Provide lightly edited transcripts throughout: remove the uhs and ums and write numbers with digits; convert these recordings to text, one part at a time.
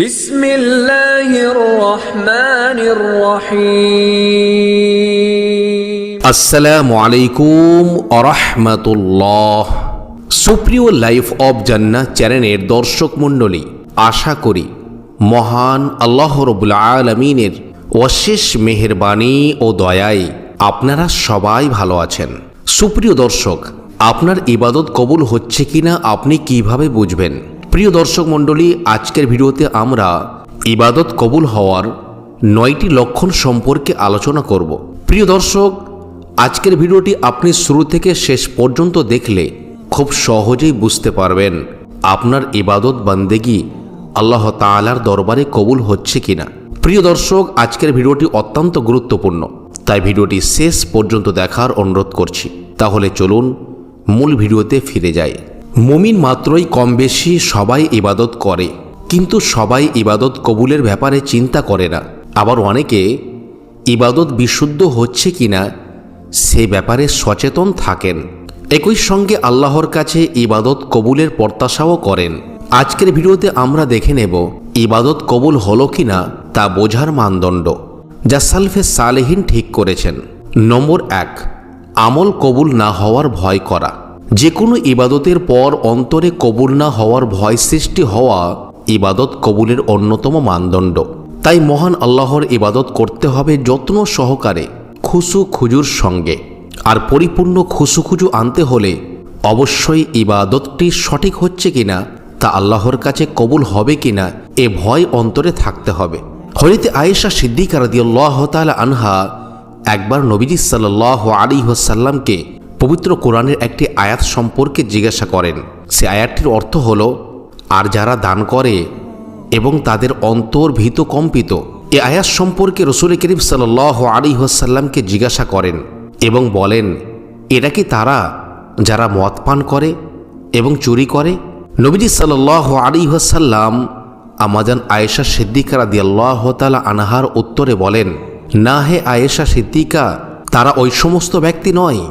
বিসমিল্লাহির রহমানির রহিম। আসসালামু আলাইকুম ওয়া রাহমাতুল্লাহ। সুপ্রিয় লাইফ অব জান্নাহ চ্যানেলের দর্শক মণ্ডলী, আশা করি মহান আল্লাহ রাব্বুল আলামিনের অশেষ মেহেরবানি ও দয়ায় আপনারা সবাই ভালো আছেন। সুপ্রিয় দর্শক, আপনার ইবাদত কবুল হচ্ছে কিনা আপনি কিভাবে বুঝবেন? প্রিয় দর্শক মণ্ডলী, আজকের ভিডিওতে আমরা ইবাদত কবুল হওয়ার 9টি লক্ষণ সম্পর্কে আলোচনা করব। প্রিয় দর্শক, আজকের ভিডিওটি আপনি শুরু থেকে শেষ পর্যন্ত দেখলে খুব সহজেই বুঝতে পারবেন আপনার ইবাদত বান্দেগি আল্লাহ তাআলার দরবারে কবুল হচ্ছে কিনা। প্রিয় দর্শক, আজকের ভিডিওটি অত্যন্ত গুরুত্বপূর্ণ, তাই ভিডিওটি শেষ পর্যন্ত দেখার অনুরোধ করছি। তাহলে চলুন মূল ভিডিওতে ফিরে যাই। মুমিন মাত্রই কম বেশি সবাই ইবাদত করে, কিন্তু সবাই ইবাদত কবুলের ব্যাপারে চিন্তা করে না। আবার অনেকে ইবাদত বিশুদ্ধ হচ্ছে কিনা সে ব্যাপারে সচেতন থাকেন। একই সঙ্গে আল্লাহর কাছে ইবাদত কবুলের প্রত্যাশাও করেন। আজকের ভিডিওতে আমরা দেখে নেব ইবাদত কবুল হলো কিনা তা বোঝার মানদণ্ড, যা সালফে সালেহিন ঠিক করেছেন। নম্বর 1, আমল কবুল না হওয়ার ভয় করা। যে কোনো ইবাদতের পর অন্তরে কবুল না হওয়ার ভয় সৃষ্টি হওয়া ইবাদত কবুলের অন্যতম মানদণ্ড। তাই মহান আল্লাহর ইবাদত করতে হবে যত্ন সহকারে, খুশু খুজুর সঙ্গে। আর পরিপূর্ণ খুশু খুজু আনতে হলে অবশ্যই ইবাদতটি সঠিক হচ্ছে কিনা, তা আল্লাহর কাছে কবুল হবে কিনা এ ভয় অন্তরে থাকতে হবে। হযরত আয়েশা সিদ্দিকা রাদিয়াল্লাহু তাআলা আনহা একবার নবীজি সাল্লাল্লাহু আলাইহি ওয়াসাল্লামকে পবিত্র কোরআনের একটি আয়াত সম্পর্কে জিজ্ঞাসা করেন। সে আয়াতটির অর্থ হলো, আর যারা দান করে এবং তাদের অন্তর ভীত কম্পিত। এ আয়াত সম্পর্কে রাসূল করিম সাল্লাল্লাহু আলাইহি ওয়াসাল্লামকে জিজ্ঞাসা করেন এবং বলেন, এরা কি তারা যারা মদ পান করে এবং চুরি করে? নবীজি সাল্লাল্লাহু আলাইহি ওয়াসাল্লাম আমাজান আয়েশা সিদ্দিকা রাদিয়াল্লাহু তাআলা আনহার উত্তরে বলেন, না হে আয়েশা সিদ্দিকা, তারা ওই সমস্ত ব্যক্তি নয়,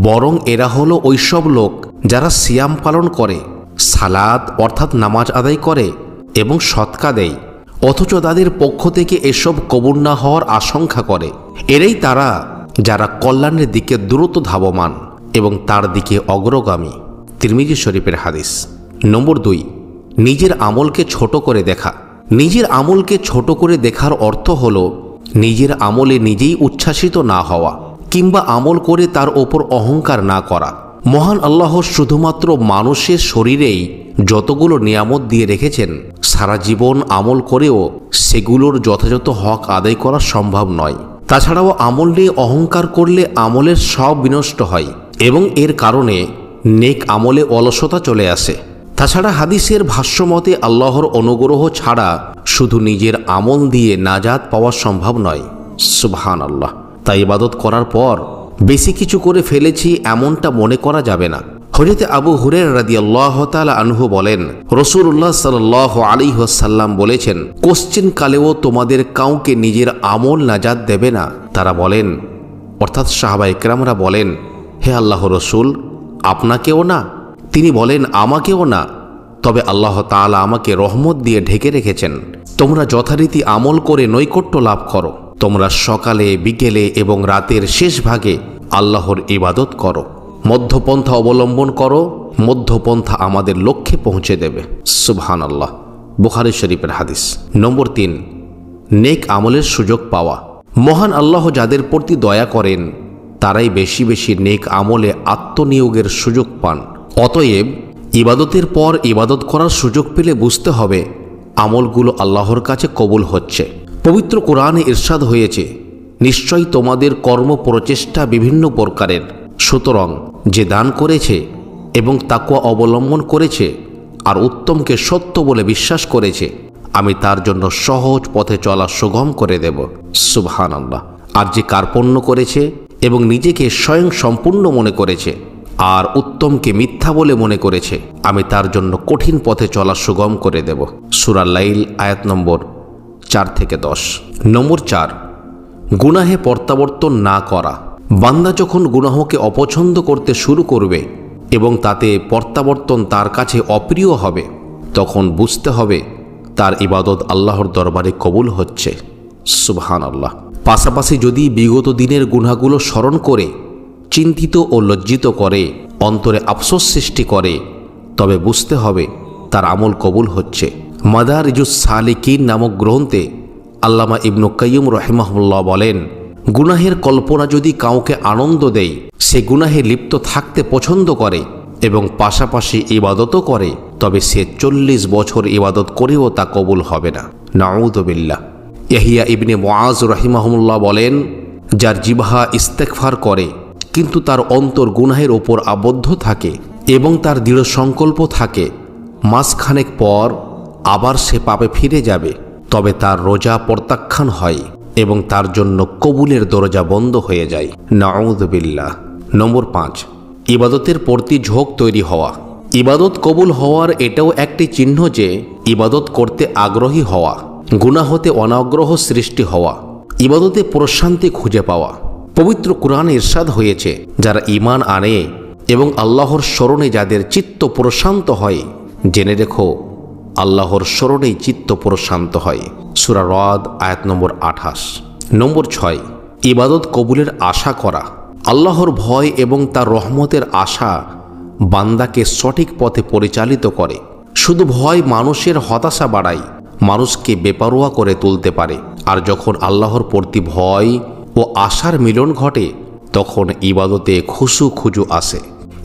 বরং এরা হলো ওইসব লোক যারা সিয়াম পালন করে, সালাত অর্থাৎ নামাজ আদায় করে এবং সদকা দেয়, অথচ তাদের পক্ষ থেকে এসব কবুল না হওয়ার আশঙ্কা করে। এরাই তারা যারা কল্যাণের দিকে দ্রুত ধাবমান এবং তার দিকে অগ্রগামী। তিরমিজি শরীফের হাদিস। নম্বর 2, নিজের আমলকে ছোট করে দেখা। নিজের আমলকে ছোট করে দেখার অর্থ হলো নিজের আমলে নিজেই উচ্ছ্বাসিত না হওয়া কিংবা আমল করে তার ওপর অহংকার না করা। মহান আল্লাহ শুধুমাত্র মানুষের শরীরেই যতগুলো নিয়ামত দিয়ে রেখেছেন, সারা জীবন আমল করেও সেগুলোর যথাযথ হক আদায় করা সম্ভব নয়। তাছাড়াও আমল নিয়ে অহংকার করলে আমলের সব বিনষ্ট হয় এবং এর কারণে নেক আমলে অলসতা চলে আসে। তাছাড়া হাদিসের ভাষ্যমতে আল্লাহর অনুগ্রহ ছাড়া শুধু নিজের আমল দিয়ে নাজাত পাওয়া সম্ভব নয়। সুবহানাল্লাহ। তাই ইবাদত করার পর বেশি কিছু করে ফেলেছি এমনটা মনে করা যাবে না। হযরত আবু হুরায়রা রাদিয়াল্লাহু তাআলা আনহু বলেন, রাসূলুল্লাহ সাল্লাল্লাহু আলাইহি ওয়াসাল্লাম বলেছেন, কোশ্চিন কালেও তোমাদের কাউকে নিজের আমল নাজাত দেবে না। তারা বলেন, অর্থাৎ সাহাবায়ে কেরামরা বলেন, হে আল্লাহর রাসূল, আপনাকেও না? তিনি বলেন, আমাকেও না, তবে আল্লাহ তাআলা আমাকে রহমত দিয়ে ঢেকে রেখেছেন। তোমরা যথারীতি আমল করে নৈকট্য লাভ করো। তোমরা সকালে, বিকেলে এবং রাতের শেষ ভাগে আল্লাহর ইবাদত করো। মধ্যপন্থা অবলম্বন করো, মধ্যপন্থা আমাদের লক্ষ্যে পৌঁছে দেবে। সুবহানাল্লাহ। বুখারী শরীফের হাদিস। নম্বর 3, নেক আমলের সুযোগ পাওয়া। মহান আল্লাহ যাদের প্রতি দয়া করেন তারাই বেশি বেশি নেক আমলে আত্মনিয়োগের সুযোগ পান। অতএব ইবাদতের পর ইবাদত করার সুযোগ পেলে বুঝতে হবে আমলগুলো আল্লাহর কাছে কবুল হচ্ছে। পবিত্র কোরআনে ইরশাদ হয়েছে, নিশ্চয়ই তোমাদের কর্ম প্রচেষ্টা বিভিন্ন প্রকারের, সুতরাং যে দান করেছে এবং তাকওয়া অবলম্বন করেছে আর উত্তমকে সত্য বলে বিশ্বাস করেছে, আমি তার জন্য সহজ পথে চলা সুগম করে দেব। সুবহানাল্লাহ। আর যে কার্পণ্য করেছে এবং নিজেকে স্বয়ং সম্পূর্ণ মনে করেছে আর উত্তমকে মিথ্যা বলে মনে করেছে, আমি তার জন্য কঠিন পথে চলা সুগম করে দেব। সূরা লাইল আয়াত নম্বর 4 থেকে 10। নম্বর 4, গুনাহে প্রত্যাবর্তন না করা। বান্দা যখন গুনাহকে অপছন্দ করতে শুরু করবে এবং তাতে প্রত্যাবর্তন তার কাছে অপ্রিয় হবে, তখন বুঝতে হবে তার ইবাদত আল্লাহর দরবারে কবুল হচ্ছে। সুবহানাল্লাহ। পাশাপাশি যদি বিগত দিনের গুনাহগুলো স্মরণ করে চিন্তিত ও লজ্জিত করে, অন্তরে আফসোস সৃষ্টি করে, তবে বুঝতে হবে তার আমল কবুল হচ্ছে। মাদারিজুস সালিকিন নামক গ্রন্থে আল্লামা ইবনু কাইয়্যিম রাহিমাহুল্লাহ বলেন, গুনাহের কল্পনা যদি কাউকে আনন্দ দেয়, সে গুনাহে লিপ্ত থাকতে পছন্দ করে এবং পাশাপাশি ইবাদতও করে, তবে সে 40 বছর ইবাদত করেও তা কবুল হবে না। নাউযুবিল্লাহ। ইয়াহিয়া ইবনে মুআজ রাহিমাহুল্লাহ বলেন, যার জিহ্বা ইস্তেগফার করে কিন্তু তার অন্তর গুনাহের ওপর আবদ্ধ থাকে এবং তার দৃঢ় সংকল্প থাকে মাসখানেক পর আবার সে পাপে ফিরে যাবে, তবে তার রোজা প্রত্যাখ্যান হয় এবং তার জন্য কবুলের দরজা বন্ধ হয়ে যায়। নাউযুবিল্লাহ। নম্বর 5, ইবাদতের প্রতি ঝোঁক তৈরি হওয়া। ইবাদত কবুল হওয়ার এটাও একটি চিহ্ন যে ইবাদত করতে আগ্রহী হওয়া, গুনাহ হতে অনাগ্রহ সৃষ্টি হওয়া, ইবাদতে প্রশান্তি খুঁজে পাওয়া। পবিত্র কুরআনে ইরশাদ হয়েছে, যারা ঈমান আনে এবং আল্লাহর স্মরণে যাদের চিত্ত প্রশান্ত হয়, জেনে রেখো আল্লাহর স্মরণেই চিত্ত প্রশান্ত হয়। সূরা রাদ আয়াত নম্বর 28। নম্বর 6, ইবাদত কবুলের আশা করা। আল্লাহর ভয় এবং তার রহমতের আশা বান্দাকে সঠিক পথে পরিচালিত করে। শুধু ভয় মানুষের হতাশা বাড়ায়, মানুষকে বেপরোয়া করে তুলতে পারে। আর যখন আল্লাহর প্রতি ভয় ও আশার মিলন ঘটে, তখন ইবাদতে খুশু আসে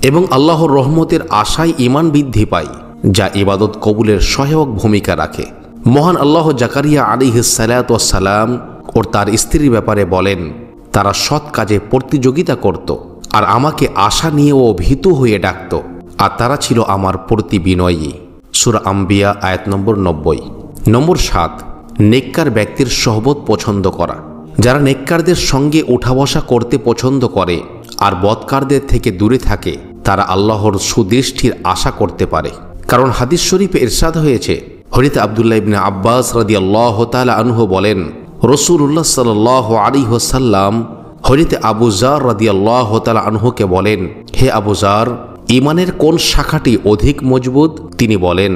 এবং আল্লাহর রহমতের আশায় ঈমান বৃদ্ধি পায়, যা ইবাদত কবুলের সহায়ক ভূমিকা রাখে। মহান আল্লাহ জাকারিয়া আলাইহিস সালাতু ওয়াস সালাম ও তার স্ত্রীর ব্যাপারে বলেন, তারা সৎ কাজে প্রতিযোগিতা করত আর আমাকে আশা নিয়েও ভীতু হয়ে ডাকত, আর তারা ছিল আমার প্রতি বিনয়ী। সূরা আম্বিয়া আয়াত নম্বর 90। নম্বর 7, নেককার ব্যক্তির সোহবত পছন্দ করা। যারা নেককারদের সঙ্গে উঠা বসা করতে পছন্দ করে আর বদকারদের থেকে দূরে থাকে, তারা আল্লাহর সুদৃষ্টির আশা করতে পারে। কারণ হাদিস শরীফে ইরশাদ হয়েছে, হযরত আব্দুল্লাহ ইবনে আব্বাস রাদিয়াল্লাহু তাআলা আনহু বলেন, রাসূলুল্লাহ সাল্লাল্লাহু আলাইহি ওয়াসাল্লাম হযরত আবু যার রাদিয়াল্লাহু তাআলা আনহুকে বলেন, হে আবু যার, ঈমানের কোন শাখাটি অধিক মজবুত? তিনি বলেন,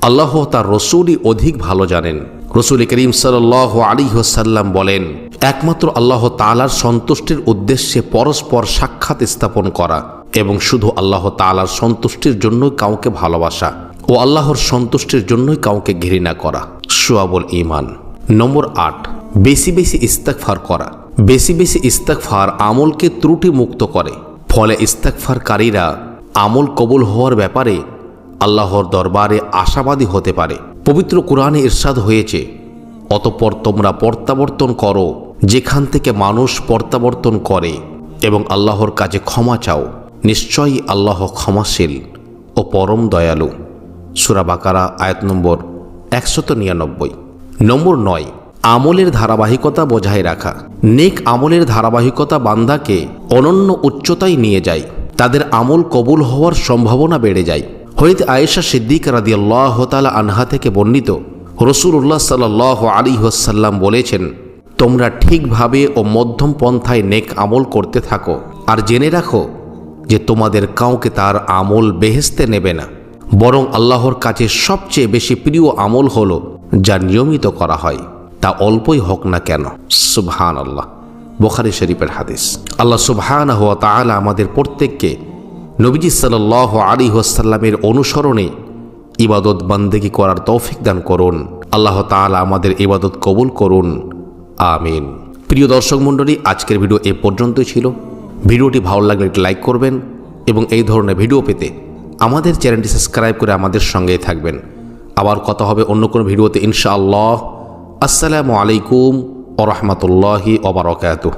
আল্লাহ তার রসূলই অধিক ভালো জানেন। রাসূল করিম সাল্লাল্লাহু আলাইহি ওয়াসাল্লাম বলেন, একমাত্র আল্লাহ তাআলার সন্তুষ্টির উদ্দেশ্যে পরস্পর সাক্ষাৎ স্থাপন করা এবং শুধু আল্লাহ তাআলার সন্তুষ্টির জন্যই কাউকে ভালোবাসা ও আল্লাহর সন্তুষ্টির জন্যই কাউকে ঘৃণা করা। শুআবুল ঈমান। নম্বর 8, বেশি বেশি ইস্তেগফার করা। বেশি বেশি ইস্তেগফার আমলকে ত্রুটি মুক্ত করে, ফলে ইস্তেগফারকারীরা আমল কবুল হওয়ার ব্যাপারে আল্লাহর দরবারে আশাবাদী হতে পারে। পবিত্র কুরআনে ইরশাদ হয়েছে, অতঃপর তোমরা প্রত্যাবর্তন করো যেখান থেকে মানুষ প্রত্যাবর্তন করে এবং আল্লাহর কাছে ক্ষমা চাও, নিশ্চয়ই আল্লাহ ক্ষমাশীল ও পরম দয়ালু। সূরা বাকারা আয়াত নম্বর 199। নম্বর 9, আমলের ধারাবাহিকতা বজায় রাখা। নেক আমলের ধারাবাহিকতা বান্দাকে অনন্য উচ্চতায় নিয়ে যায়, তাদের আমল কবুল হওয়ার সম্ভাবনা বেড়ে যায়। হযরত আয়েশা সিদ্দিকা রাদিয়াল্লাহু তাআলা আনহা থেকে বর্ণিত, রাসূলুল্লাহ সাল্লাল্লাহু আলাইহি ওয়াসাল্লাম বলেছেন, তোমরা ঠিকভাবে ও মধ্যম পন্থায় নেক আমল করতে থাকো, আর জেনে রাখো যে তোমাদের কাউকে তার আমল বেহেশতে নেবে না, বরং আল্লাহর কাছে সবচেয়ে বেশি প্রিয় আমল হলো যা নিয়মিত করা হয়, তা অল্পই হোক না কেন। সুবহানাল্লাহ। বুখারী শরীফের হাদিস। আল্লাহ সুবহানাহু ওয়া তাআলা আমাদের প্রত্যেককে নবীজি সাল্লাল্লাহু আলাইহি ওয়াসাল্লামের অনুসরণে ইবাদত বান্দেগি করার তৌফিক দান করুন। আল্লাহ তাআলা আমাদের ইবাদত কবুল করুন। আমিন। প্রিয় দর্শক মণ্ডলী, আজকের ভিডিও এ পর্যন্তই ছিল। ভিডিওটি ভালো লাগলে একটি লাইক করবেন এবং এই ধরনের ভিডিও পেতে আমাদের চ্যানেলটি সাবস্ক্রাইব করে আমাদের সঙ্গেই থাকবেন। আবার কথা হবে অন্য কোনো ভিডিওতে ইনশাআল্লাহ। আসসালামু আলাইকুম ওয়া রাহমাতুল্লাহি ওয়া বারাকাতুহু।